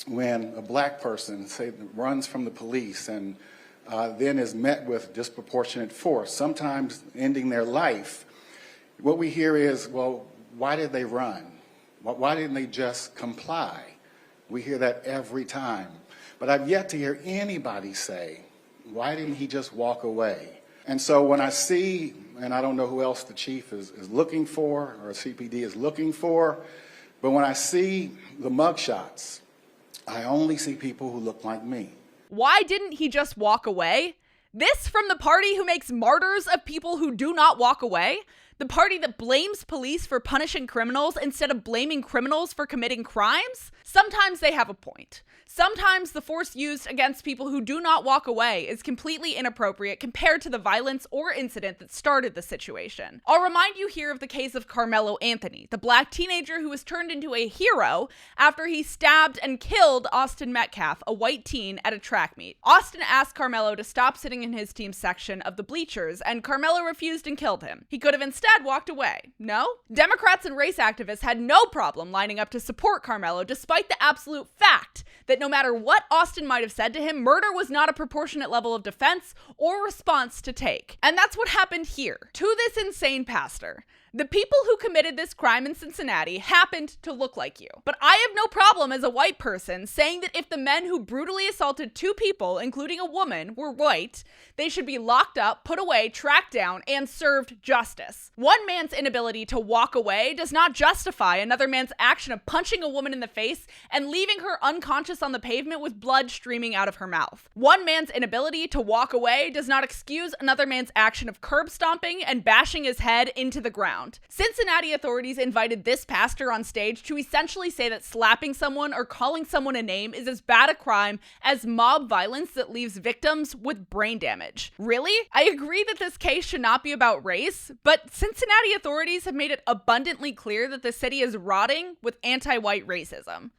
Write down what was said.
when a black person, say, runs from the police and then is met with disproportionate force, sometimes ending their life, what we hear is, well, why did they run? Why didn't they just comply? We hear that every time. But I've yet to hear anybody say, why didn't he just walk away? And so when I see, and I don't know who else the chief is looking for or CPD is looking for, but when I see the mugshots, I only see people who look like me. Why didn't he just walk away? This from the party who makes martyrs of people who do not walk away? The party that blames police for punishing criminals instead of blaming criminals for committing crimes? Sometimes they have a point. Sometimes the force used against people who do not walk away is completely inappropriate compared to the violence or incident that started the situation. I'll remind you here of the case of Carmelo Anthony, the black teenager who was turned into a hero after he stabbed and killed Austin Metcalf, a white teen, at a track meet. Austin asked Carmelo to stop sitting in his team's section of the bleachers, and Carmelo refused and killed him. He could have instead walked away. No? Democrats and race activists had no problem lining up to support Carmelo despite the absolute fact that no matter what Austin might have said to him, murder was not a proportionate level of defense or response to take. And that's what happened here to this insane pastor. The people who committed this crime in Cincinnati happened to look like you. But I have no problem as a white person saying that if the men who brutally assaulted two people, including a woman, were white, they should be locked up, put away, tracked down, and served justice. One man's inability to walk away does not justify another man's action of punching a woman in the face and leaving her unconscious on the pavement with blood streaming out of her mouth. One man's inability to walk away does not excuse another man's action of curb stomping and bashing his head into the ground. Cincinnati authorities invited this pastor on stage to essentially say that slapping someone or calling someone a name is as bad a crime as mob violence that leaves victims with brain damage. Really? I agree that this case should not be about race, but Cincinnati authorities have made it abundantly clear that the city is rotting with anti-white racism.